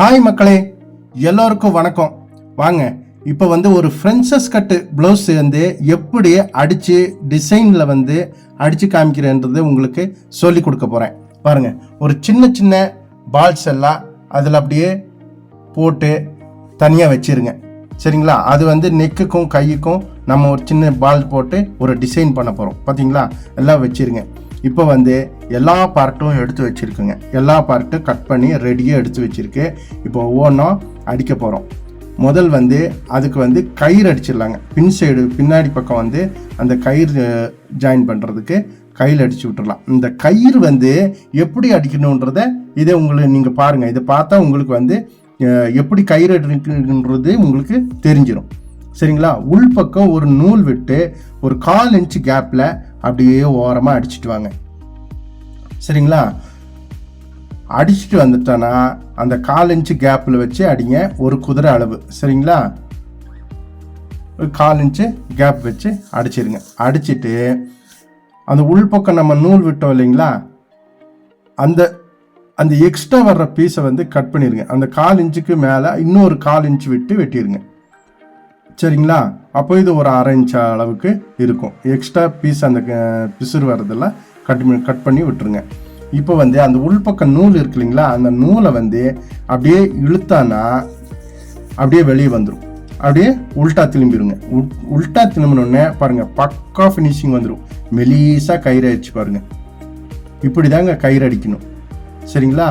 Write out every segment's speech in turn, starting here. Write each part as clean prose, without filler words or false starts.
Hi மக்களே, எல்லோருக்கும் வணக்கம். வாங்க இப்போ ஒரு ஃப்ரென்சஸ் கட்டு ப்ளவுஸ் எப்படி அடித்து டிசைனில் அடித்து காமிக்கிறேன்றது உங்களுக்கு சொல்லி கொடுக்க போகிறேன். பாருங்கள், ஒரு சின்ன சின்ன பால்ஸ் எல்லாம் அதில் அப்படியே போட்டு தனியாக வச்சிருங்க. சரிங்களா? அது நெக்குக்கும் கையுக்கும் நம்ம ஒரு சின்ன பால் போட்டு ஒரு டிசைன் பண்ண போகிறோம். பார்த்தீங்களா? எல்லாம் வச்சிருங்க. இப்போ எல்லா பார்ட்டும் எடுத்து வச்சுருக்குங்க. எல்லா பார்ட்டும் கட் பண்ணி ரெடியாக எடுத்து வச்சுருக்கு. இப்போ ஒவ்வொன்றும் அடிக்க போகிறோம். முதல் அதுக்கு கயிறு அடிச்சிடலாங்க. பின் சைடு பின்னாடி பக்கம் அந்த கயிறு ஜாயின் பண்ணுறதுக்கு கையில் அடித்து விட்டுடலாம். இந்த கயிறு எப்படி அடிக்கணுன்றத இதை நீங்கள் பாருங்கள். இதை பார்த்தா உங்களுக்கு எப்படி கயிறு அடிக்கணுன்றது உங்களுக்கு தெரிஞ்சிடும். சரிங்களா? உள்பக்கம் ஒரு நூல் விட்டு ஒரு 1/4 இன்ச்சு கேப்பில் அப்படியே ஓரமாக அடிச்சுட்டு வாங்க. சரிங்களா? அடிச்சுட்டு வந்துட்டோன்னா அந்த 1/4 இன்ச்சு கேப்பில் வச்சு அடிங்க. ஒரு குதிரை அளவு. சரிங்களா? ஒரு 1/4 இன்ச்சு கேப் வச்சு அடிச்சிருங்க. அடிச்சுட்டு அந்த உள்பக்கம் நம்ம நூல் விட்டோம் இல்லைங்களா, அந்த அந்த எக்ஸ்ட்ரா வர்ற பீஸை கட் பண்ணிடுங்க. அந்த 1/4 இன்ச்சுக்கு மேலே இன்னொரு 1/4 இன்ச்சு விட்டு வெட்டிடுங்க. சரிங்களா? அப்போ இது ஒரு 1/2 இன்ச் அளவுக்கு இருக்கும். எக்ஸ்ட்ரா பீஸ் அந்த பிசுறு வர்றதெல்லாம் கட் பண்ணி விட்டுருங்க. இப்போ அந்த உள்பக்கம் நூல் இருக்கு இல்லைங்களா, அந்த நூலை அப்படியே இழுத்தானா அப்படியே வெளியே வந்துடும். அப்படியே உல்ட்டா திரும்பிடுங்க. உல்ட்டா திரும்பினோடனே பாருங்கள், பக்கா ஃபினிஷிங் வந்துடும். மெலீஸாக கயிறு அடிச்சு பாருங்கள். இப்படி தாங்க கயிறு அடிக்கணும். சரிங்களா?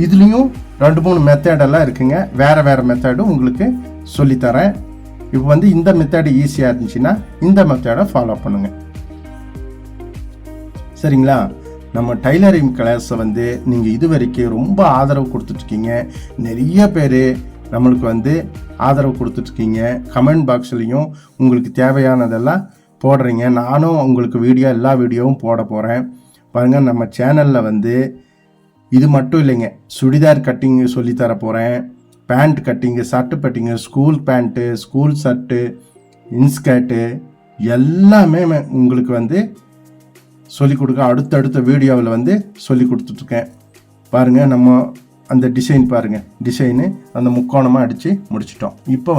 இதுலேயும் 2-3 மெத்தடெல்லாம் இருக்குங்க. வேறு மெத்தடும் உங்களுக்கு சொல்லித்தரேன். இப்போ இந்த மெத்தட் ஈஸியாக இருந்துச்சுன்னா இந்த மெத்தடை ஃபாலோ பண்ணுங்க. சரிங்களா? நம்ம டைலரிங் கிளாஸை நீங்கள் இது வரைக்கும் ரொம்ப ஆதரவு கொடுத்துட்ருக்கீங்க. நிறைய பேர் நம்மளுக்கு ஆதரவு கொடுத்துட்ருக்கீங்க. கமெண்ட் பாக்ஸ்லேயும் உங்களுக்கு தேவையானதெல்லாம் போடுறீங்க. நானும் உங்களுக்கு எல்லா வீடியோவும் போட போகிறேன். பாருங்கள், நம்ம சேனலில் இது மட்டும் இல்லைங்க, சுடிதார் கட்டிங் சொல்லித்தர போகிறேன். Pant cutting, shirt cutting, school pant, school shirt, inskirt எல்லாமே உங்களுக்கு சொல்லிக் கொடுக்க அடுத்தடுத்த வீடியோவில் சொல்லி கொடுத்துட்ருக்கேன். பாருங்கள், நம்ம அந்த டிசைன் பாருங்கள். டிசைனு அந்த முக்கோணமாக அடித்து முடிச்சிட்டோம். இப்போ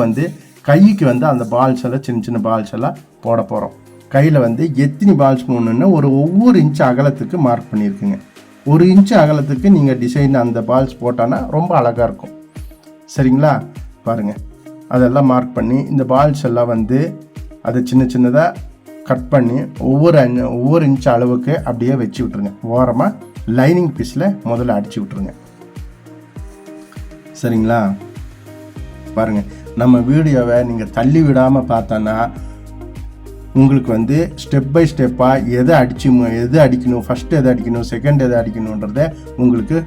கைக்கு அந்த பால்ஸ் எல்லாம் சின்ன சின்ன பால்ஸ் எல்லாம் போட போகிறோம். கையில் எத்தனை பால்ஸ் போடணுன்னு ஒவ்வொரு இன்ச்சு அகலத்துக்கு மார்க் பண்ணியிருக்குங்க. 1 இன்ச்சு அகலத்துக்கு நீங்கள் டிசைன் அந்த பால்ஸ் போட்டானா ரொம்ப அழகாக இருக்கும். சரிங்களா? பாருங்கள், அதெல்லாம் மார்க் பண்ணி இந்த பால்ஸ் எல்லாம் அதை சின்ன சின்னதாக கட் பண்ணி ஒவ்வொரு இன்ச் அளவுக்கு அப்படியே வச்சு விட்ருங்க. ஓரமாக லைனிங் பீஸில் முதல்ல அடித்து விட்ருங்க. சரிங்களா? பாருங்கள், நம்ம வீடியோவை நீங்கள் தள்ளி விடாமல் பார்த்தோன்னா உங்களுக்கு ஸ்டெப் பை ஸ்டெப்பாக எது அடிக்கணும், ஃபஸ்ட்டு எதை அடிக்கணும், செகண்ட் எதை அடிக்கணுன்றதை உங்களுக்கு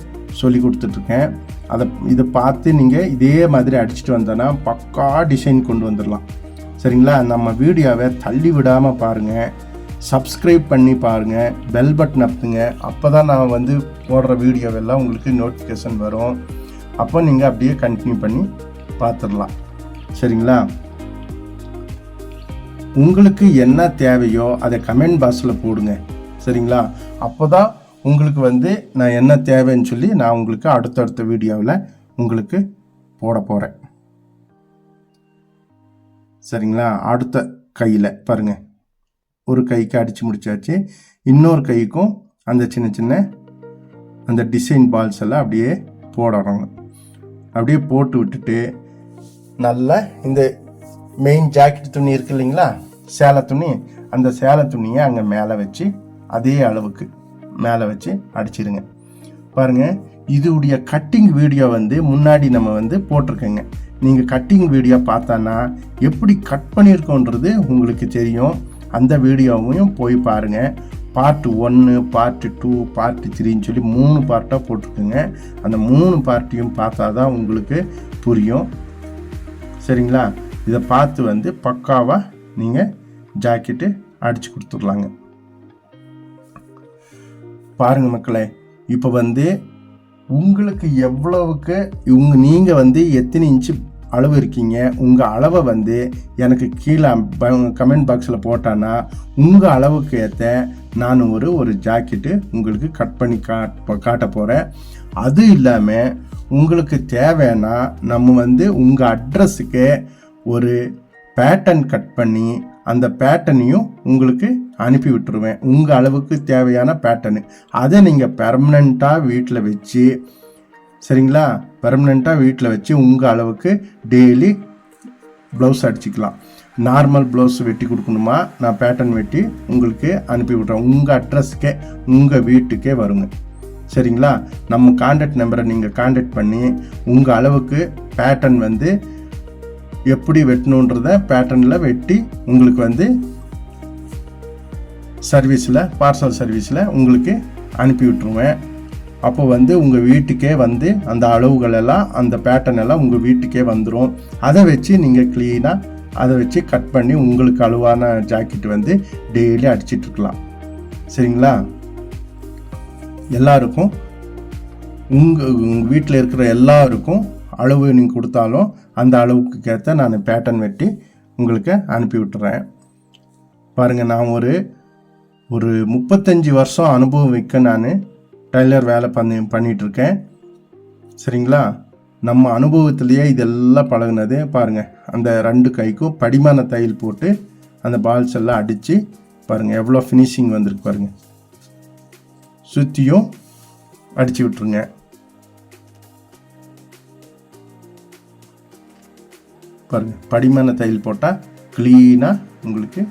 சொல்லி கொடுத்துட்ருக்கேன். இதை பார்த்து நீங்கள் இதே மாதிரி அடிச்சுட்டு வந்தோன்னா பக்கா டிசைன் கொண்டு வந்துடலாம். சரிங்களா? நம்ம வீடியோவை தள்ளி விடாமல் பாருங்கள். சப்ஸ்கிரைப் பண்ணி பாருங்கள். பெல் பட்டன் அமுத்துங்க. அப்போ தான் நான் போடுற வீடியோவெல்லாம் உங்களுக்கு நோட்டிஃபிகேஷன் வரும். அப்போ நீங்கள் அப்படியே கண்டினியூ பண்ணி பார்த்துடலாம். சரிங்களா? உங்களுக்கு என்ன தேவையோ அதை கமெண்ட் பாக்ஸில் போடுங்க. சரிங்களா? அப்போ தான் உங்களுக்கு நான் என்ன தேவைன்னு சொல்லி நான் உங்களுக்கு அடுத்தடுத்த வீடியோவில் உங்களுக்கு போட போகிறேன். சரிங்களா? அடுத்த கையில் பாருங்கள், ஒரு கைக்கு அடித்து முடிச்சாச்சு. இன்னொரு கைக்கும் அந்த சின்ன சின்ன அந்த டிசைன் பால்ஸ் எல்லாம் அப்படியே போடுறோங்க. அப்படியே போட்டு விட்டுட்டு நல்லா இந்த மெயின் ஜாக்கெட் துணி இருக்கு இல்லைங்களா, சேலை துணி, அந்த சேலை துணியை அங்கே மேலே வச்சு அதே அளவுக்கு மேலே வச்சு அடிச்சிடுங்க. பாருங்கள், இதுடைய கட்டிங் வீடியோ முன்னாடி நம்ம போட்டிருக்கேங்க. நீங்கள் கட்டிங் வீடியோ பார்த்தானா எப்படி கட் பண்ணியிருக்கோன்றது உங்களுக்கு தெரியும். அந்த வீடியோவையும் போய் பாருங்கள். பார்ட் 1, பார்ட் 2, பார்ட் 3ன்னு சொல்லி 3 பார்ட்டாக போட்டிருக்குங்க. அந்த 3 பார்ட்டையும் பார்த்தா தான் உங்களுக்கு புரியும். சரிங்களா? இதை பார்த்து பக்காவாக நீங்கள் ஜாக்கெட்டு அடித்து கொடுத்துடலாங்க. பாருங்கள் மக்களே, இப்போ உங்களுக்கு எவ்வளவுக்கு நீங்கள் எத்தனை இன்ச்சு அளவு இருக்கீங்க, உங்கள் அளவை எனக்கு கீழே கமெண்ட் பாக்ஸில் போட்டானா உங்கள் அளவுக்கு ஏற்ற நான் ஒரு ஜாக்கெட்டு உங்களுக்கு கட் பண்ணி காட்ட போகிறேன். அது இல்லாமல் உங்களுக்கு தேவைன்னா நம்ம வந்து உங்கள் அட்ரஸுக்கு ஒரு பேட்டர்ன் கட் பண்ணி அந்த பேட்டர்னையும் உங்களுக்கு அனுப்பி விட்டுருவேன். உங்கள் அளவுக்கு தேவையான பேட்டர்னு அதை நீங்கள் பெர்மனண்ட்டாக வீட்டில் வச்சு, சரிங்களா, பெர்மனண்ட்டாக வீட்டில் வச்சு உங்கள் அளவுக்கு டெய்லி ப்ளவுஸ் அடிச்சுக்கலாம். நார்மல் ப்ளவுஸ் வெட்டி கொடுக்கணுமா, நான் பேட்டர்ன் வெட்டி உங்களுக்கு அனுப்பி விட்றேன். உங்கள் அட்ரஸுக்கே உங்கள் வீட்டுக்கே வருங்க. சரிங்களா, நம்ம கான்டாக்ட் நம்பரை நீங்கள் கான்டாக்ட் பண்ணி உங்கள் அளவுக்கு பேட்டர்ன் வந்து எப்படி வெட்டணுன்றத பேட்டர்னில் வெட்டி உங்களுக்கு வந்து சர்வீஸில், பார்சல் சர்வீஸில் உங்களுக்கு அனுப்பி விட்டுருவேன். அப்போ வந்து உங்கள் வீட்டுக்கே வந்து அந்த அளவுகள் எல்லாம், அந்த பேட்டர்ன் எல்லாம் உங்கள் வீட்டுக்கே வந்துடும். அதை வச்சு நீங்கள் க்ளீனாக அதை வச்சு கட் பண்ணி உங்களுக்கு அளவான ஜாக்கெட் வந்து டெய்லி அடிச்சிட்ருக்கலாம். சரிங்களா, எல்லாருக்கும் உங்கள் வீட்டில் இருக்கிற எல்லாருக்கும் அளவு நீங்கள் கொடுத்தாலும் அந்த அளவுக்கு ஏற்ற நான் பேட்டர்ன் வெட்டி உங்களுக்கு அனுப்பி விட்டுறேன். பாருங்கள், நான் ஒரு 35 வருஷம் அனுபவம் வைக்க நான் டைலர் வேலை பண்ணிகிட்ருக்கேன். சரிங்களா, நம்ம அனுபவத்திலேயே இதெல்லாம் பழகுனது. பாருங்கள், அந்த 2 கைக்கும் படிமான தையல் போட்டு அந்த பால்ஸ் எல்லாம் அடித்து பாருங்கள் எவ்வளோ ஃபினிஷிங் வந்திருக்கு பாருங்கள். சுற்றியும் அடித்து விட்டுருங்க. பாருங்கள், படிமான தையல் போட்டால் க்ளீனாக உங்களுக்கு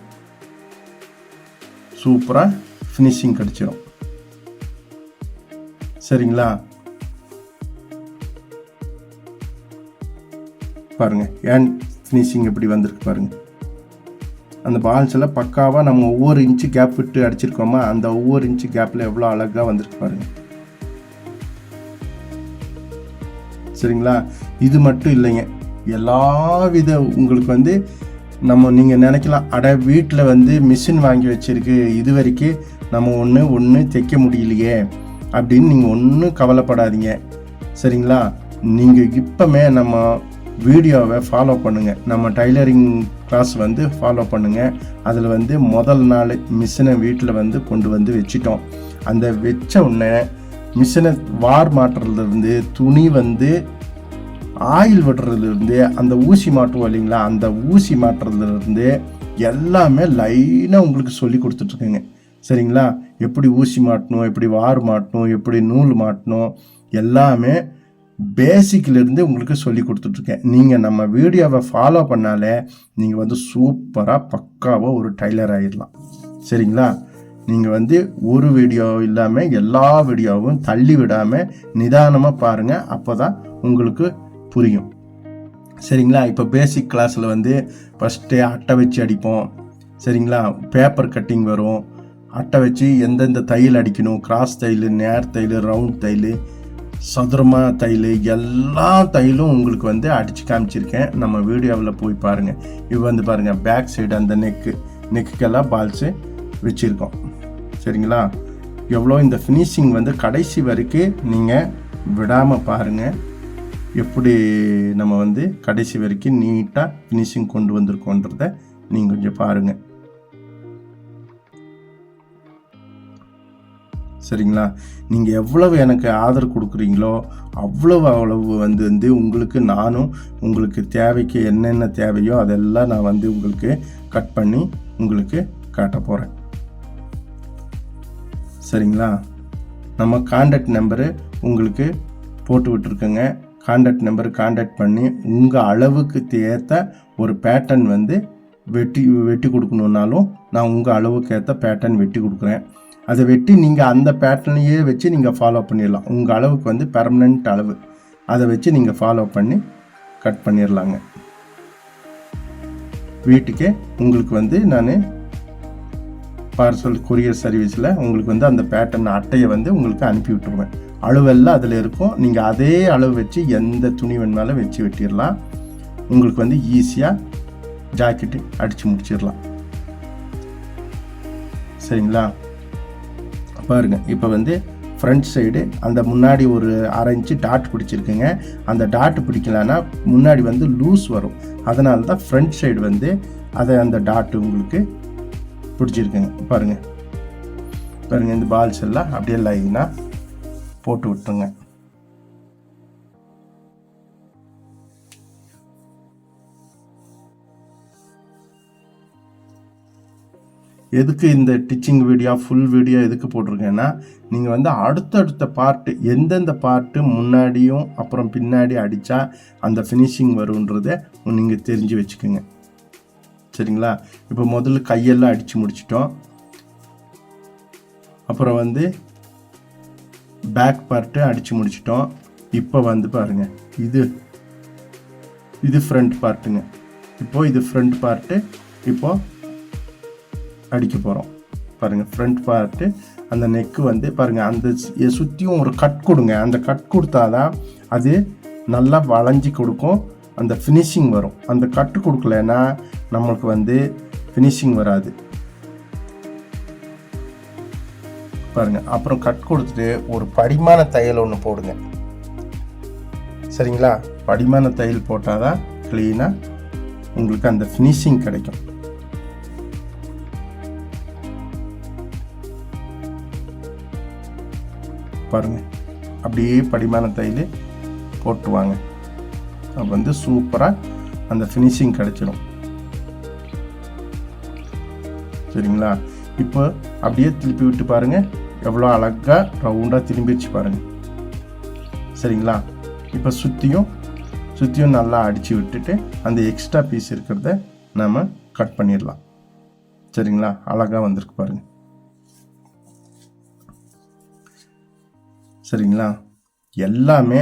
சூப்பராக ஃபினிஷிங் கிடச்சிடும். சரிங்களா, பாருங்கள் ஏன் ஃபினிஷிங் எப்படி வந்திருக்கு பாருங்கள். அந்த பால்ஸ் எல்லாம் பக்காவாக நம்ம ஒவ்வொரு இன்ச்சு கேப் விட்டு அடிச்சிருக்கோமா, அந்த ஒவ்வொரு இன்ச்சு கேப்பில் எவ்வளோ அழகாக வந்திருக்கு பாருங்கள். சரிங்களா, இது மட்டும் இல்லைங்க, எல்லா வித உங்களுக்கு வந்து நீங்கள் நினைக்கலாம், வீட்டில் வந்து மிஷின் வாங்கி வச்சிருக்கு, இது வரைக்கும் நம்ம ஒன்று தைக்க முடியலையே அப்படின்னு நீங்கள் ஒன்றும் கவலைப்படாதீங்க. சரிங்களா, நீங்கள் இப்போமே நம்ம வீடியோவை ஃபாலோ பண்ணுங்கள், நம்ம டைலரிங் கிளாஸ் வந்து ஃபாலோ பண்ணுங்கள். அதில் வந்து முதல் நாள் மிஷினை வீட்டில் வந்து கொண்டு வந்து வச்சிட்டோம். அந்த வச்ச உடனே மிஷினை வார் மாட்டுறதுலேருந்து, துணி வந்து ஆயில் விடுறதுலேருந்து, அந்த ஊசி மாட்டுவோம் இல்லைங்களா, அந்த ஊசி மாட்டுறதுலேருந்து எல்லாமே லைனாக உங்களுக்கு சொல்லி கொடுத்துட்ருக்குங்க. சரிங்களா, எப்படி ஊசி மாட்டணும், எப்படி வார் மாட்டணும், எப்படி நூல் மாட்டணும், எல்லாமே பேசிக்லேருந்து உங்களுக்கு சொல்லி கொடுத்துட்ருக்கேன். நீங்கள் நம்ம வீடியோவை ஃபாலோ பண்ணாலே நீங்கள் வந்து சூப்பராக பக்காவாக ஒரு டைலர் ஆகிடலாம். சரிங்களா, நீங்கள் வந்து ஒரு வீடியோ இல்லாமல் எல்லா வீடியோவும் தள்ளி விடாமல் நிதானமாக பாருங்கள், அப்போ தான் உங்களுக்கு புரியும். சரிங்களா, இப்போ பேசிக் கிளாஸில் வந்து ஃபஸ்ட்டு அட்டை வச்சு அடிப்போம். சரிங்களா, பேப்பர் கட்டிங் வரும், அட்டை வச்சு எந்தெந்த தையல் அடிக்கணும், கிராஸ் தையல், நேர் தையல், ரவுண்ட் தையல், சதுரமாக தையல், எல்லா தையலும் உங்களுக்கு வந்து அடித்து காமிச்சிருக்கேன். நம்ம வீடியோவில் போய் பாருங்கள். இப்போ வந்து பாருங்கள், பேக் சைடு அந்த நெக்குக்கெல்லாம் பால்ஸு வச்சுருக்கோம். சரிங்களா, எவ்வளோ இந்த ஃபினிஷிங் வந்து கடைசி வரைக்கும் நீங்கள் விடாமல் பாருங்கள், எப்படி நம்ம வந்து கடைசி வரைக்கும் நீட்டாக ஃபினிஷிங் கொண்டு வந்திருக்கோன்றத நீங்கள் கொஞ்சம் பாருங்கள். சரிங்களா, நீங்கள் எவ்வளவு எனக்கு ஆதரவு கொடுக்குறீங்களோ அவ்வளவு வந்து உங்களுக்கு நானும் உங்களுக்கு தேவைக்கு என்னென்ன தேவையோ அதெல்லாம் நான் வந்து உங்களுக்கு கட் பண்ணி உங்களுக்கு காட்ட போகிறேன். சரிங்களா, நம்ம கான்டாக்ட் நம்பரு உங்களுக்கு போட்டு விட்டுருக்கேங்க. கான்டாக்ட் நம்பர் கான்டாக்ட் பண்ணி உங்கள் அளவுக்கு ஏற்ற ஒரு பேட்டர்ன் வந்து வெட்டி கொடுக்கணுன்னாலும் நான் உங்கள் அளவுக்கு ஏற்ற பேட்டர்ன் வெட்டி கொடுக்குறேன். அதை வெட்டி நீங்கள் அந்த பேட்டர்னையே வச்சு நீங்கள் ஃபாலோ பண்ணிடலாம். உங்கள் அளவுக்கு வந்து பெர்மனண்ட் அளவு, அதை வச்சு நீங்கள் ஃபாலோ பண்ணி கட் பண்ணிடலாங்க. வீட்டுக்கே உங்களுக்கு வந்து நான் பார்சல் கொரியர் சர்வீஸில் உங்களுக்கு வந்து அந்த பேட்டர்ன் அட்டையை வந்து உங்களுக்கு அனுப்பி விட்டுருவேன். அளவெல்லாம் அதில் இருக்கும். நீங்கள் அதே அளவு வச்சு எந்த துணி வேணுனாலும் வச்சு வெட்டிடலாம். உங்களுக்கு வந்து ஈஸியாக ஜாக்கெட்டு அடித்து முடிச்சிடலாம். சரிங்களா, பாருங்கள், இப்போ வந்து ஃப்ரண்ட் சைடு அந்த முன்னாடி ஒரு 1/2 இன்ச்சு டாட் பிடிச்சிருக்குங்க. அந்த டாட் பிடிக்கலன்னா முன்னாடி வந்து லூஸ் வரும், அதனால தான் ஃப்ரண்ட் சைடு வந்து அந்த டாட்டு உங்களுக்கு பிடிச்சிருக்குங்க. பாருங்கள் இந்த பால்ஸ் எல்லாம் அப்படியே லைனாக போட்டு விட்டுருங்க. எதுக்கு இந்த டிச்சிங் வீடியோ ஃபுல் வீடியோ எதுக்கு போட்டிருக்கேன்னா, நீங்கள் வந்து அடுத்தடுத்த பார்ட்டு எந்தெந்த பார்ட்டு முன்னாடியும் அப்புறம் பின்னாடி அடித்தா அந்த ஃபினிஷிங் வருன்றதை நீங்கள் தெரிஞ்சு வச்சுக்கோங்க. சரிங்களா? இப்போ முதல்ல கையெல்லாம் அடித்து முடிச்சிட்டோம். அப்புறம் வந்து பேக் பார்ட்டு அடித்து முடிச்சிட்டோம். இப்போ வந்து பாருங்கள், இது ஃப்ரண்ட் பார்ட்டுங்க. இப்போது இது ஃப்ரண்ட் பார்ட்டு இப்போது அடிக்க போகிறோம். பாருங்கள், ஃப்ரண்ட் பார்ட்டு அந்த நெக்கு வந்து பாருங்கள், அந்த சுற்றியும் ஒரு கட் கொடுங்க. அந்த கட் கொடுத்தா தான் அது நல்லா வளைஞ்சி கொடுக்கும், அந்த ஃபினிஷிங் வரும். அந்த கட்டு கொடுக்கலன்னா நம்மளுக்கு வந்து ஃபினிஷிங் வராது. பாருங்கள், அப்புறம் கட் கொடுத்துட்டு ஒரு படிமான தையல் ஒன்று போடுங்க. சரிங்களா? படிமான தையல் போட்டால் தான் க்ளீனாக உங்களுக்கு அந்த ஃபினிஷிங் கிடைக்கும். பாருங்கள், அப்படியே படிமான தையல் போட்டுவாங்க. அப்போ வந்து சூப்பராக அந்த ஃபினிஷிங் கிடைச்சிடும். சரிங்களா? இப்போ அப்படியே திருப்பி விட்டு பாருங்கள், எவ்வளோ அழகாக ரவுண்டாக திரும்பிடுச்சு பாருங்கள். சரிங்களா? இப்போ சுற்றியும் நல்லா அடித்து விட்டுட்டு அந்த எக்ஸ்ட்ரா பீஸ் இருக்கிறத நம்ம கட் பண்ணிடலாம். சரிங்களா? அழகாக வந்திருக்கு பாருங்கள். சரிங்களா? எல்லாமே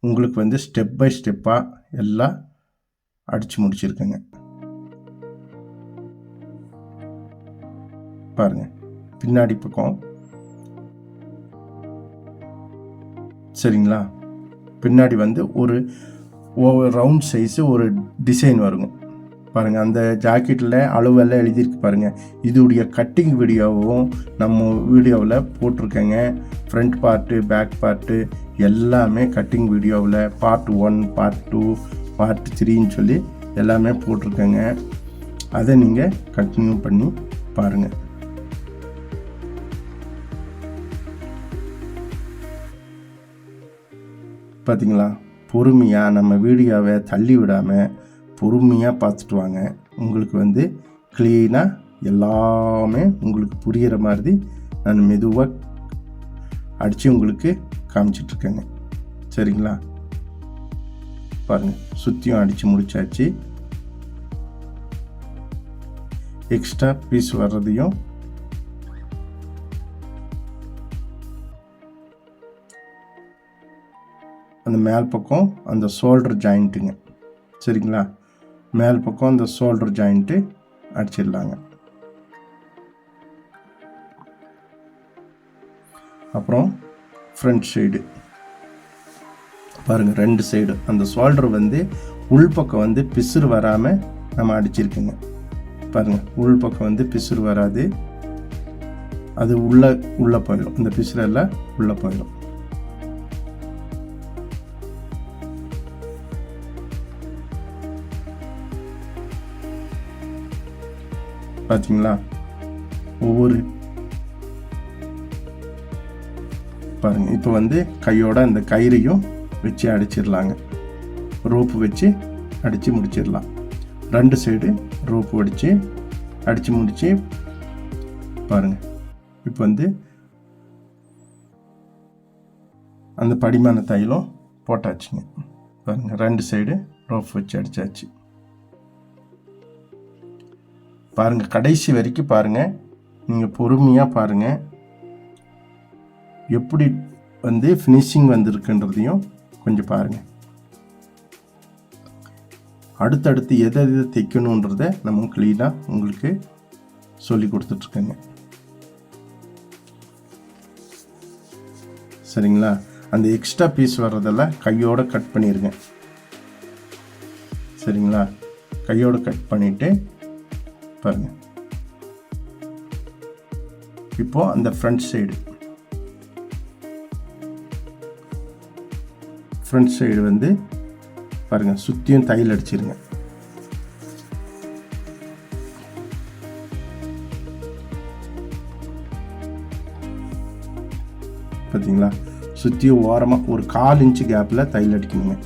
உங்களுக்கு வந்து ஸ்டெப் பை ஸ்டெப்பாக எல்லாம் அடித்து முடிச்சிருக்கேங்க. பாருங்கள், பின்னாடி பக்கம். சரிங்களா? பின்னாடி வந்து ஒரு ரவுண்ட் சைஸு ஒரு டிசைன் வருங்க. பாருங்கள், அந்த ஜாக்கெட்டில் அளவெல்லாம் எழுதியிருக்கு பாருங்கள். இதோடைய கட்டிங் வீடியோவும் நம்ம வீடியோவில் போட்டிருக்கேங்க. ஃப்ரண்ட் பார்ட்டு, பேக் பார்ட்டு எல்லாமே கட்டிங் வீடியோவில் பார்ட் 1, பார்ட் 2, பார்ட் 3ன்னு சொல்லி எல்லாமே போட்டிருக்கேங்க. அதை நீங்கள் கண்டினியூ பண்ணி பாருங்கள். பார்த்தீங்களா? பொறுமையாக நம்ம வீடியோவை தள்ளி விடாமல் பொறுமையாக பார்த்துட்டு வாங்க. உங்களுக்கு வந்து க்ளீனாக எல்லாமே உங்களுக்கு புரிகிற மாதிரி நான் மெதுவாக அடித்து உங்களுக்கு காமிச்சிட்ருக்கேங்க. சரிங்களா? பாருங்கள், சுற்றியும் அடித்து முடிச்சாச்சு. எக்ஸ்ட்ரா பீஸ் வர்றதையும் அந்த மேல் பக்கம் அந்த ஷோல்டர் ஜாயிண்ட்டுங்க. சரிங்களா? மேல் பக்கம் அந்த ஷோல்டர் ஜாயிண்ட்டு அடிச்சிடலாங்க. அப்புறம் ஃப்ரண்ட் சைடு பாருங்கள், 2 சைடு அந்த ஷோல்டர் வந்து உள்பக்கம் வந்து பிசுறு வராமல் நம்ம அடிச்சிருக்கோங்க. பாருங்கள், உள்பக்கம் வந்து பிசுறு வராது, அது உள்ளே போயிடும். இந்த பிசுறெல்லாம் உள்ளே போயிடும். பார்த்தீங்களா? ஒவ்வொரு பாருங்க, இப்போ வந்து கையோட அந்த கயிறையும் வச்சு அடிச்சிடலாங்க. ரோப்பு வச்சு அடித்து முடிச்சிடலாம். 2 சைடு ரோப்பு அடித்து முடித்து பாருங்கள். இப்போ வந்து அந்த படிமான தையலும் போட்டாச்சுங்க. பாருங்கள், 2 சைடு ரோப் வச்சு அடித்தாச்சு. பாருங்கள், கடைசி வரைக்கும் பாருங்கள். நீங்கள் பொறுமையாக பாருங்கள், எப்படி வந்து ஃபினிஷிங் வந்திருக்குன்றதையும் கொஞ்சம் பாருங்கள். அடுத்தடுத்து எதை தைக்கணுன்றதை நம்ம க்ளீனாக உங்களுக்கு சொல்லி கொடுத்துட்ருக்கேங்க. சரிங்களா? அந்த எக்ஸ்ட்ரா பீஸ் வர்றதெல்லாம் கையோடு கட் பண்ணிடுங்க. சரிங்களா? கையோடு கட் பண்ணிவிட்டு பாருங்க. இப்போ அந்த ஃப்ரண்ட் சைடு வந்து பாருங்க, சுத்தியும் தையல் அடிச்சிருங்க. பார்த்தீங்களா? சுற்றியும் ஓரமாக ஒரு 1/4 இன்ச்சு கேப்பில் தையல் அடிக்கணுங்க.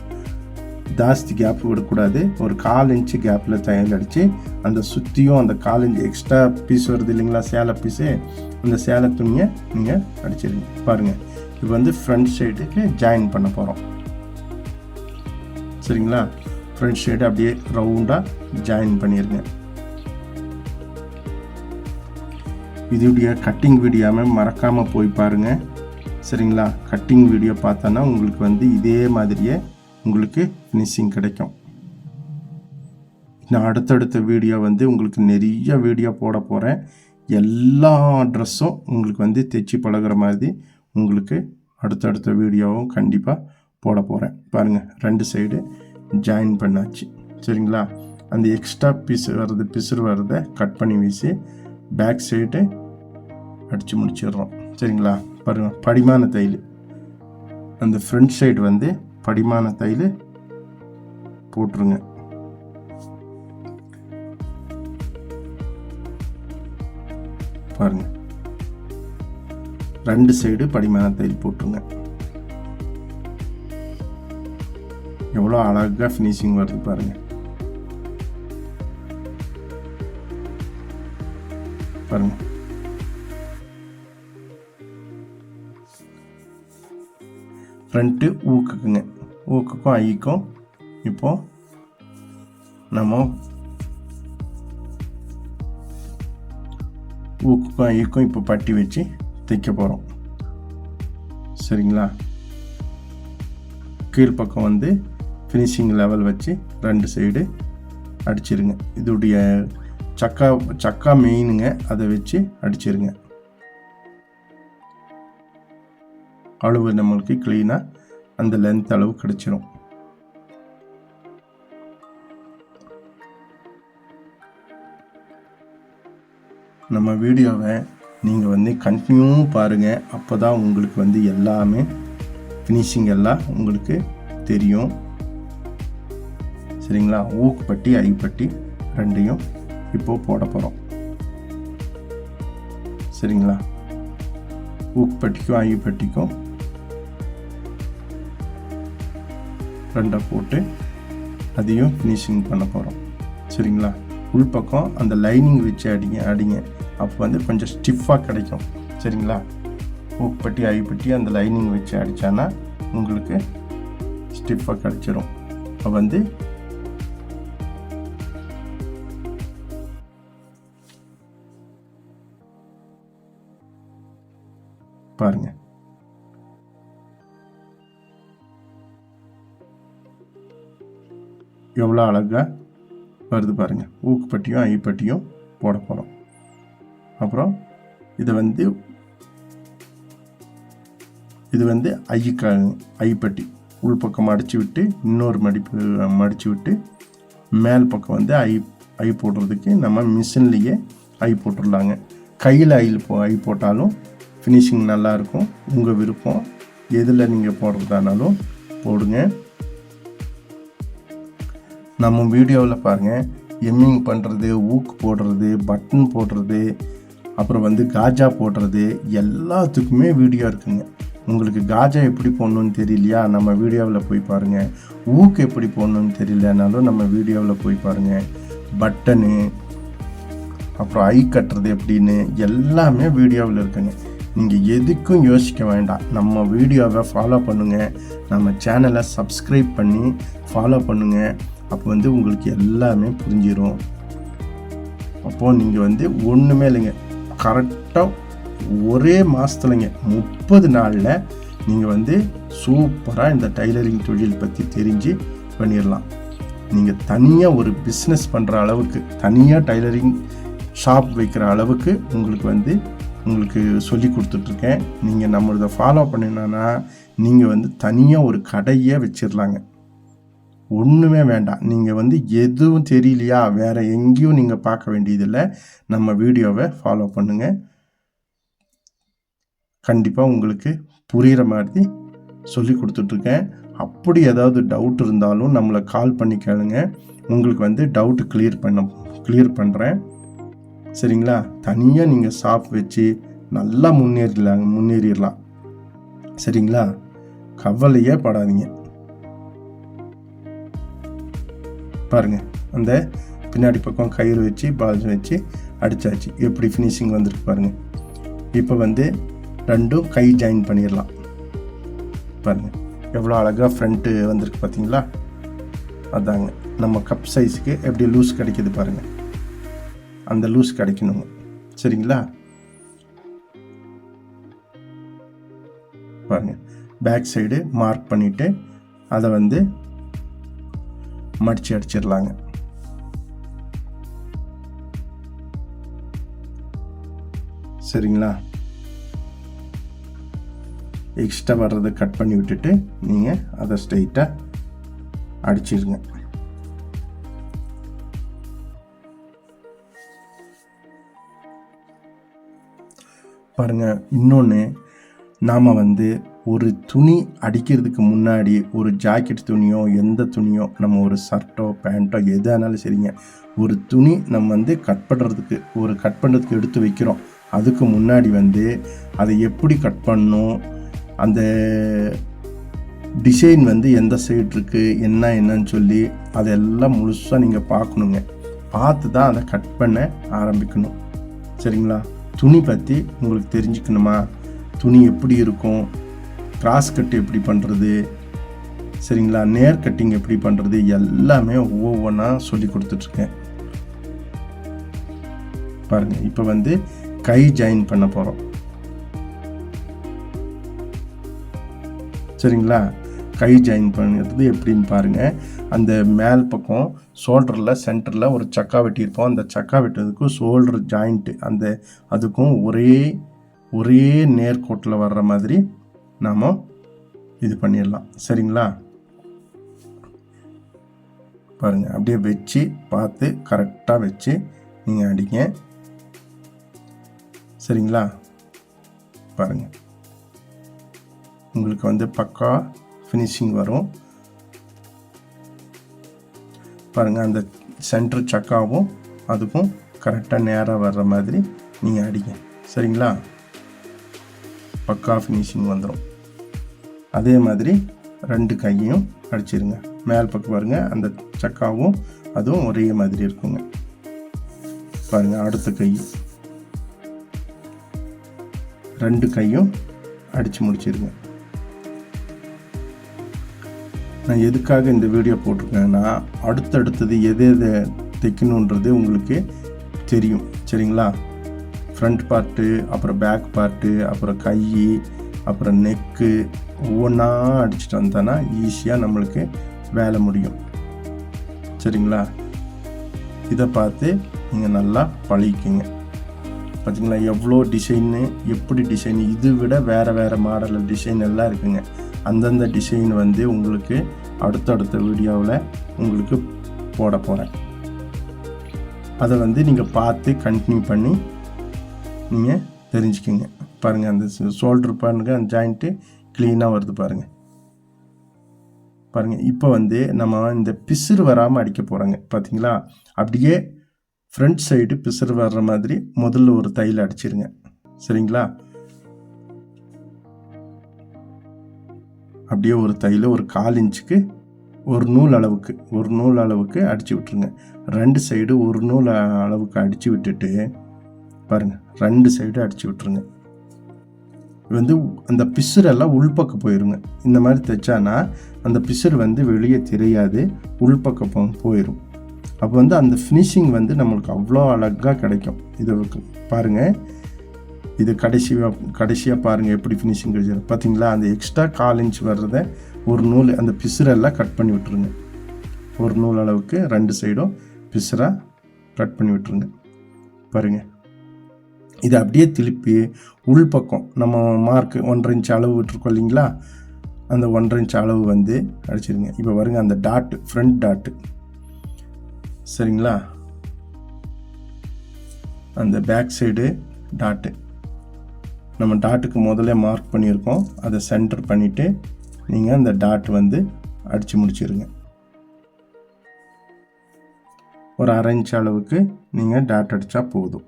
ஜாஸ்தி கேப் விடக்கூடாது. ஒரு 1/4 இன்ச்சு கேப்பில் தையல் அடித்து அந்த சுற்றியும் அந்த 1/4 இன்ச்சு எக்ஸ்ட்ரா பீஸ் வருது இல்லைங்களா, சேலை பீஸு, அந்த சேலை துணியை நீங்கள் அடிச்சிருங்க. பாருங்கள், இப்போ வந்து ஃப்ரண்ட் சைடுக்கு ஜாயின் பண்ண போகிறோம். சரிங்களா, ஃப்ரண்ட் சைடு அப்படியே ரவுண்டாக ஜாயின் பண்ணிடுங்க. இதோடைய கட்டிங் வீடியோவை மறக்காமல் போய் பாருங்கள். சரிங்களா, கட்டிங் வீடியோ பார்த்தோன்னா உங்களுக்கு வந்து இதே மாதிரியே உங்களுக்கு ஃபினிஷிங் கிடைக்கும். நான் அடுத்தடுத்த வீடியோ வந்து உங்களுக்கு நிறைய வீடியோ போட போகிறேன். எல்லா ட்ரெஸ்ஸும் உங்களுக்கு வந்து தைச்சி பழகிற மாதிரி உங்களுக்கு அடுத்தடுத்த வீடியோவும் கண்டிப்பாக போட போகிறேன். பாருங்கள், 2 சைடு ஜாயின் பண்ணாச்சு. சரிங்களா, அந்த எக்ஸ்ட்ரா பிசுறு வர்றதை கட் பண்ணி வீசி பேக் சைடு அடித்து முடிச்சிடுறோம். சரிங்களா, பாருங்கள், படிமான தையல். அந்த ஃப்ரண்ட் சைடு வந்து படிமான தையல் போட்டுருங்க. பாருங்க, 2 சைடு படிமான தையல் போட்டுருங்க. எவ்வளோ அழகாக ஃபினிஷிங் வருது பாருங்க. பாருங்க, ஃப்ரண்ட்டு ஊக்குக்குங்க, ஊக்குக்கும் ஐக்கும் இப்போ நம்ம ஊக்குக்கும் ஐக்கும் இப்போ பட்டி வச்சு தைக்க போகிறோம். சரிங்களா, கீழ்ப்பக்கம் வந்து ஃபினிஷிங் லெவல் வச்சு 2 சைடு அடிச்சிருங்க. இதோடைய சக்கா மெயினுங்க, அதை வச்சு அடிச்சிருங்க. அளவு நம்மளுக்கு க்ளீனாக அந்த லென்த் அளவு கிடைச்சிரும். நம்ம வீடியோவை நீங்கள் வந்து கண்டினியூ பாருங்கள். அப்போ தான் உங்களுக்கு வந்து எல்லாமே ஃபினிஷிங் எல்லாம் உங்களுக்கு தெரியும். சரிங்களா, ஊக்குப்பட்டி ஐப்பட்டி 2யும் இப்போது போட போகிறோம். சரிங்களா, ஊக்குப்பட்டிக்கும் ஐப்பட்டிக்கும் 2 போட்டு அதையும் ஃபினிஷிங் பண்ண போகிறோம். சரிங்களா, உள்பக்கம் அந்த லைனிங் வச்சு அடிங்க. அப்போ வந்து கொஞ்சம் ஸ்டிஃபாக கிடைக்கும். சரிங்களா, ஊக்குப்பட்டி ஐப்பட்டி அந்த லைனிங் வச்சு அடித்தானா உங்களுக்கு ஸ்டிஃபாக கிடைச்சிரும். அப்போ வந்து பாருங்க, எவ்வளோ அழகாக வருது பாருங்கள். ஊக்குப்பட்டியும் ஐப்பட்டியும் போட போகிறோம். அப்புறம் இது வந்து ஐப்பட்டி உள்பக்கம் மடித்து விட்டு இன்னொரு மடித்து விட்டு மேல் பக்கம் வந்து ஐ போடுறதுக்கு நம்ம மிஷின்லேயே ஐ போட்டுடலாங்க. கையில் ஐ போட்டாலும் ஃபினிஷிங் நல்லாயிருக்கும். உங்கள் விருப்பம், எதில் நீங்கள் போடுறதானாலும் போடுங்க. நம்ம வீடியோவில் பாருங்கள், எம்மிங் பண்ணுறது, ஊக்கு போடுறது, பட்டன் போடுறது, அப்புறம் வந்து காஜா போடுறது, எல்லாத்துக்குமே வீடியோ இருக்குங்க. உங்களுக்கு காஜா எப்படி போடணுன்னு தெரியலையா, நம்ம வீடியோவில் போய் பாருங்கள். ஊக்கு எப்படி போடணுன்னு தெரியலனாலும் நம்ம வீடியோவில் போய் பாருங்கள். பட்டனு, அப்புறம் ஐ கட்டுறது எப்படின்னு எல்லாமே வீடியோவில் இருக்குங்க. நீங்கள் எதுக்கும் யோசிக்க வேண்டாம். நம்ம வீடியோவை ஃபாலோ பண்ணுங்கள், நம்ம சேனலை சப்ஸ்கிரைப் பண்ணி ஃபாலோ பண்ணுங்கள். அப்போ வந்து உங்களுக்கு எல்லாமே புரிஞ்சிடும். அப்போது நீங்கள் வந்து ஒன்றுமே இல்லைங்க, கரெக்டாக ஒரே மாதத்துலங்க 30 நாளில் நீங்கள் வந்து சூப்பராக இந்த டைலரிங் தொழில் பற்றி தெரிஞ்சு பண்ணிடலாம். நீங்கள் தனியாக ஒரு பிஸ்னஸ் பண்ணுற அளவுக்கு, தனியாக டைலரிங் ஷாப் வைக்கிற அளவுக்கு உங்களுக்கு சொல்லி கொடுத்துட்ருக்கேன். நீங்கள் நம்மளதை ஃபாலோ பண்ணினா நீங்கள் வந்து தனியாக ஒரு கடையே வச்சிடலாங்க. ஒன்றுமே வேண்டாம். நீங்கள் வந்து எதுவும் தெரியலையா, வேறு எங்கேயும் நீங்கள் பார்க்க வேண்டியதில்லை. நம்ம வீடியோவை ஃபாலோ பண்ணுங்கள். கண்டிப்பாக உங்களுக்கு புரிகிற மாதிரி சொல்லி கொடுத்துட்ருக்கேன். அப்படி ஏதாவது டவுட் இருந்தாலும் நம்மளை கால் பண்ணி கேளுங்க. உங்களுக்கு வந்து டவுட்டு கிளியர் பண்ணுறேன். சரிங்களா, தனியாக நீங்கள் ஷாப் வச்சு நல்லா முன்னேறிடலாம். சரிங்களா, கவலையே படாதீங்க. பாருங்கள், அந்த பின்னாடி பக்கம் கயிறு வச்சு பால்ஸ் வச்சு அடித்தாச்சு. எப்படி ஃபினிஷிங் வந்துருக்கு பாருங்கள். இப்போ வந்து ரெண்டும் கை ஜாயின் பண்ணிடலாம். பாருங்கள் எவ்வளோ அழகாக ஃப்ரண்ட்டு வந்திருக்கு பார்த்தீங்களா? அதாங்க நம்ம கப் சைஸுக்கு எப்படி லூஸ் கிடைக்கிது பாருங்கள். அந்த லூஸ் கிடைக்கணுங்க. சரிங்களா? பாருங்கள், பேக் சைடு மார்க் பண்ணிவிட்டு அதை வந்து மடித்து அடிச்சிடலாங்க. சரிங்களா? எக்ஸ்ட்ரா வர்றதை கட் பண்ணி விட்டுட்டு நீங்கள் அதை ஸ்ட்ரைட்டாக அடிச்சிடுங்க. பாருங்கள், இன்னொன்று, நாம் வந்து ஒரு துணி அடிக்கிறதுக்கு முன்னாடி ஒரு ஜாக்கெட் துணியோ எந்த துணியோ நம்ம ஒரு ஷர்ட்டோ பேண்ட்டோ எதானாலும் சரிங்க, ஒரு துணி நம்ம வந்து கட் பண்ணுறதுக்கு எடுத்து வைக்கிறோம். அதுக்கு முன்னாடி வந்து அதை எப்படி கட் பண்ணணும், அந்த டிசைன் வந்து எந்த சைடு இருக்குது என்னன்னு சொல்லி அதெல்லாம் முழுசாக நீங்கள் பார்க்கணுங்க. பார்த்து தான் அதை கட் பண்ண ஆரம்பிக்கணும். சரிங்களா? துணி பற்றி உங்களுக்கு தெரிஞ்சுக்கணுமா, துணி எப்படி இருக்கும், கிராஸ் கட் எப்படி பண்ணுறது, சரிங்களா, நேர் கட்டிங் எப்படி பண்ணுறது, எல்லாமே ஒவ்வொன்றா சொல்லி கொடுத்துட்ருக்கேன். பாருங்கள், இப்போ வந்து கை ஜாயின் பண்ண போகிறோம். சரிங்களா? கை ஜாயின் பண்ணுறது எப்படின்னு பாருங்கள். அந்த மேல் பக்கம் ஷோல்டரில் சென்டரில் ஒரு சக்கா வெட்டியிருப்போம். அந்த சக்கா வெட்டுறதுக்கு ஷோல்டர் ஜாயிண்ட்டு அதுக்கும் ஒரே நேர்கோட்டில் வர்ற மாதிரி நாம் இது பண்ணிடலாம். சரிங்களா? பாருங்கள், அப்படியே வச்சு பார்த்து கரெக்டாக வச்சு நீங்கள் அடிங்க. சரிங்களா? பாருங்கள், உங்களுக்கு வந்து பக்கா ஃபினிஷிங் வரும். பாருங்கள், அந்த சென்டர் சக்காவும் அதுக்கும் கரெக்டாக நேராக வர்ற மாதிரி நீங்கள் அடிங்க. சரிங்களா? பக்கா ஃபினிஷிங் வந்துடும். அதே மாதிரி ரெண்டு கையும் அடிச்சிருங்க. மேல் பக்கம் பாருங்கள், அந்த சக்காவும் அதுவும் ஒரே மாதிரி இருக்குங்க. பாருங்கள், அடுத்த கை ரெண்டு கையும் அடித்து முடிச்சிருங்க. நான் எதுக்காக இந்த வீடியோ போட்டிருக்கேன்னா, அடுத்தடுத்தது எது தைக்கணுன்றது உங்களுக்கு தெரியும். சரிங்களா? ஃப்ரண்ட் பார்ட்டு, அப்புறம் பேக் பார்ட்டு, அப்புறம் கை, அப்புறம் நெக்கு, ஒவ்வொன்றா அடிச்சுட்டு வந்தோன்னா ஈஸியாக நம்மளுக்கு வேலை முடியும். சரிங்களா? இதை பார்த்து நீங்கள் நல்லா பழகிக்கிங்க. பார்த்தீங்களா எவ்வளோ டிசைன்னு, எப்படி டிசைன், இது விட வேறு மாடலில் டிசைன் எல்லாம் இருக்குங்க. அந்தந்த டிசைன் வந்து உங்களுக்கு அடுத்தடுத்த வீடியோவில் உங்களுக்கு போட போகிறேன். அதை வந்து நீங்கள் பார்த்து கண்டினியூ பண்ணி நீங்கள் தெரிஞ்சுக்கிங்க. பாருங்கள், அந்த ஷோல்டர் பாருங்கள், அந்த ஜாயிண்ட்டு க்ளீனாக வருது பாருங்கள். பாருங்கள், இப்போ வந்து நம்ம இந்த பிசுறு வராமல் அடிக்க போகிறோங்க. பார்த்தீங்களா? அப்படியே ஃப்ரண்ட் சைடு பிசுறு வர்ற மாதிரி முதல்ல ஒரு தையல் அடிச்சிருங்க. சரிங்களா? அப்படியே ஒரு தையல் ஒரு 1/4 இன்ச்சுக்கு ஒரு நூல் அளவுக்கு அடித்து விட்டுருங்க. ரெண்டு சைடு ஒரு நூல் அளவுக்கு அடித்து விட்டுட்டு பாருங்கள், ரெண்டு சைடு அடித்து விட்டுருங்க. வந்து அந்த பிசுரெல்லாம் உள்பக்கம் போயிருங்க. இந்த மாதிரி தைச்சானா அந்த பிசுறு வந்து வெளியே தெரியாது, உள்பக்கம் போயிடும். அப்போ வந்து அந்த ஃபினிஷிங் வந்து நம்மளுக்கு அவ்வளோ அழகாக கிடைக்கும். இதை பாருங்கள், இது கடைசியாக பாருங்கள் எப்படி ஃபினிஷிங் கிடைச்சிடும். பார்த்தீங்களா? அந்த எக்ஸ்ட்ரா 1/4 இன்ச் வர்றதை ஒரு நூல் அந்த பிசுரெல்லாம் கட் பண்ணி விட்டுருங்க. ஒரு நூல் அளவுக்கு ரெண்டு சைடும் பிசுராக கட் பண்ணி விட்டுருங்க. பாருங்கள், இதை அப்படியே திருப்பி உள்பக்கம் நம்ம மார்க்கு 1.5 இன்ச் அளவு விட்டுருக்கோம் இல்லைங்களா, அந்த 1.5 இன்ச் அளவு வந்து அடிச்சிருங்க. இப்போ பாருங்கள், அந்த டாட்டு ஃப்ரண்ட் டாட்டு. சரிங்களா? அந்த பேக் சைடு டாட்டு நம்ம டாட்டுக்கு முதல்ல மார்க் பண்ணியிருக்கோம். அதை சென்டர் பண்ணிவிட்டு நீங்கள் அந்த டாட் வந்து அடித்து முடிச்சிருங்க. ஒரு 1/2 இன்ச் அளவுக்கு நீங்கள் டாட் அடித்தா போதும்.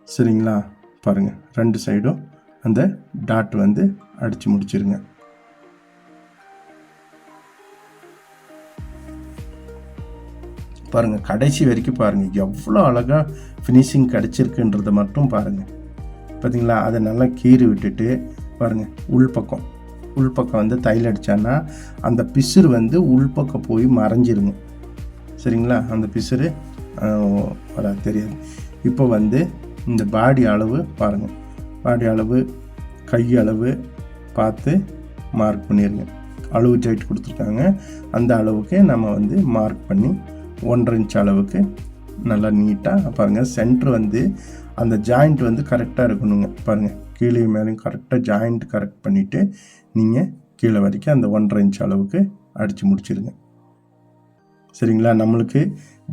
சரிங்களா? பாருங்கள், ரெண்டு சைடும் அந்த டாட் வந்து அடித்து முடிச்சிருங்க. பாருங்கள், கடைசி வரைக்கும் பாருங்கள் எவ்வளோ அழகாக ஃபினிஷிங் கிடச்சிருக்குன்றதை மட்டும் பாருங்கள். பார்த்தீங்களா? அதை நல்லா கீறி விட்டுட்டு பாருங்கள், உள்பக்கம் வந்து தையல் அடித்தான்னா அந்த பிசுறு வந்து உள்பக்கம் போய் மறைஞ்சிருங்க. சரிங்களா? அந்த பிசுறு வர தெரியாது. இப்போ வந்து இந்த பாடி அளவு பாருங்கள், பாடி அளவு கை அளவு பார்த்து மார்க் பண்ணிடுங்க. அளவு ஜாயிண்ட் கொடுத்துருக்காங்க, அந்த அளவுக்கு நம்ம வந்து மார்க் பண்ணி 1.5 இன்ச் அளவுக்கு நல்லா நீட்டாக பாருங்கள். சென்ட்ரு வந்து அந்த ஜாயிண்ட் வந்து கரெக்டாக இருக்கணுங்க. பாருங்கள், கீழே மேலேயும் கரெக்டாக ஜாயிண்ட் கரெக்ட் பண்ணிவிட்டு நீங்கள் கீழே வரைக்கும் அந்த 1.5 இன்ச் அளவுக்கு அடித்து முடிச்சிடுங்க. சரிங்களா? நம்மளுக்கு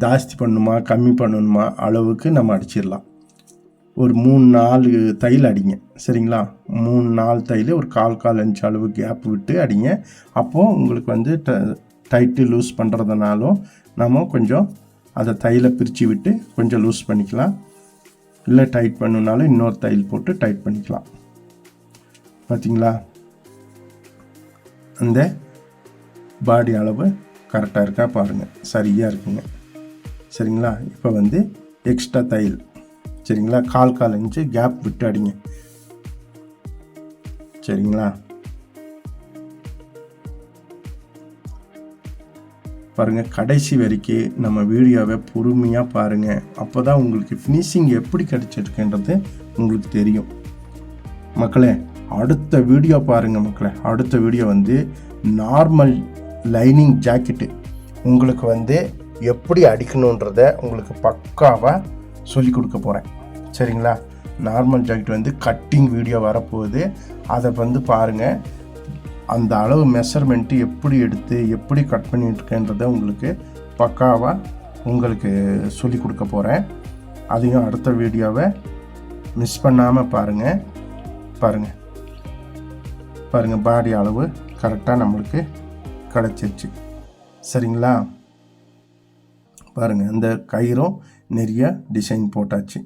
ஜாஸ்தி பண்ணணுமா கம்மி பண்ணணுமா அளவுக்கு நம்ம அடிச்சிடலாம். ஒரு 3-4 தையல் அடிங்க. சரிங்களா? 3-4 தையல் ஒரு 1/4 இன்ச் அளவு கேப் விட்டு அடிங்க. அப்போது உங்களுக்கு வந்து டைட்டு லூஸ் பண்ணுறதுனாலும் நம்ம கொஞ்சம் அதை தையலை பிரித்து விட்டு கொஞ்சம் லூஸ் பண்ணிக்கலாம். இல்லை டைட் பண்ணணுனாலும் இன்னொரு தையல் போட்டு டைட் பண்ணிக்கலாம். பார்த்தீங்களா? அந்த பாடி அளவு கரெக்டாக இருக்கா பாருங்கள், சரியாக இருக்குங்க. சரிங்களா? இப்போ வந்து எக்ஸ்ட்ரா தையல், சரிங்களா, 1/4 இன்ச்சு கேப் விட்டு அடிங்க. சரிங்களா? பாருங்கள், கடைசி வரைக்கும் நம்ம வீடியோவை பொறுமையாக பாருங்கள். அப்போ தான் உங்களுக்கு ஃபினிஷிங் எப்படி கிடச்சிருக்குன்றது உங்களுக்கு தெரியும். மக்களே, அடுத்த வீடியோ பாருங்கள் மக்களே. அடுத்த வீடியோ வந்து நார்மல் லைனிங் ஜாக்கெட்டு உங்களுக்கு வந்து எப்படி அடிக்கணுன்றத உங்களுக்கு பக்காவாக சொல்லி கொடுக்க போகிறேன். சரிங்களா? நார்மல் ஜாக்கெட் வந்து கட்டிங் வீடியோ வரப்போகுது, அதை வந்து பாருங்கள். அந்த அளவு மெஷர்மெண்ட்டு எப்படி எடுத்து எப்படி கட் பண்ணிட்டுருக்கேன்றதை உங்களுக்கு பக்காவாக உங்களுக்கு சொல்லி கொடுக்க போகிறேன். அதையும் அடுத்த வீடியோவை மிஸ் பண்ணாமல் பாருங்கள். பாருங்கள், பாடி அளவு கரெக்டாக நம்மளுக்கு கிடச்சிருச்சு. சரிங்களா? பாருங்கள், அந்த கயிறும் நிறைய டிசைன் போட்டாச்சு.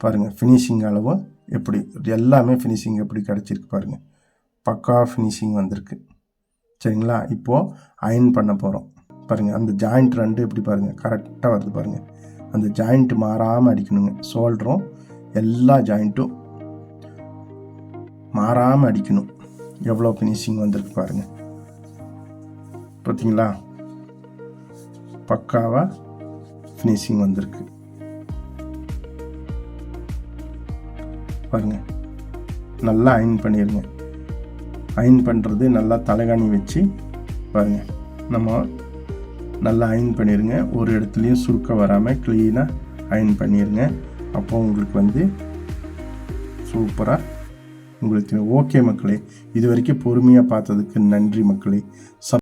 பாருங்கள், ஃபினிஷிங் அளவு எப்படி எல்லாமே ஃபினிஷிங் எப்படி கிடச்சிருக்கு பாருங்கள், பக்கா ஃபினிஷிங் வந்திருக்கு. சரிங்களா? இப்போது அயன் பண்ண போகிறோம். பாருங்கள், அந்த ஜாயிண்ட் 2 எப்படி பாருங்கள் கரெக்டாக வருது பாருங்கள். அந்த ஜாயிண்ட்டு மாறாமல் அடிக்கணுங்க. ஷோல்டரும் எல்லா ஜாயிண்ட்டும் மாறாமல் அடிக்கணும். எவ்வளோ ஃபினிஷிங் வந்திருக்கு பாருங்கள். பார்த்தீங்களா? பக்காவாக ஃபினிஷிங் வந்திருக்கு பாருங்கள். நல்லா அயன் பண்ணிடுங்க. அயன் பண்ணுறது நல்லா தலைகாணி வச்சு பாருங்கள், நம்ம நல்லா அயன் பண்ணிடுங்க. ஒரு இடத்துலையும் சுருக்க வராமல் க்ளீனாக அயன் பண்ணிடுங்க. அப்போ உங்களுக்கு வந்து சூப்பராக உங்களுக்கு ஓகே மக்களே. இது வரைக்கும் பொறுமையாக பார்த்ததுக்கு நன்றி மக்களே.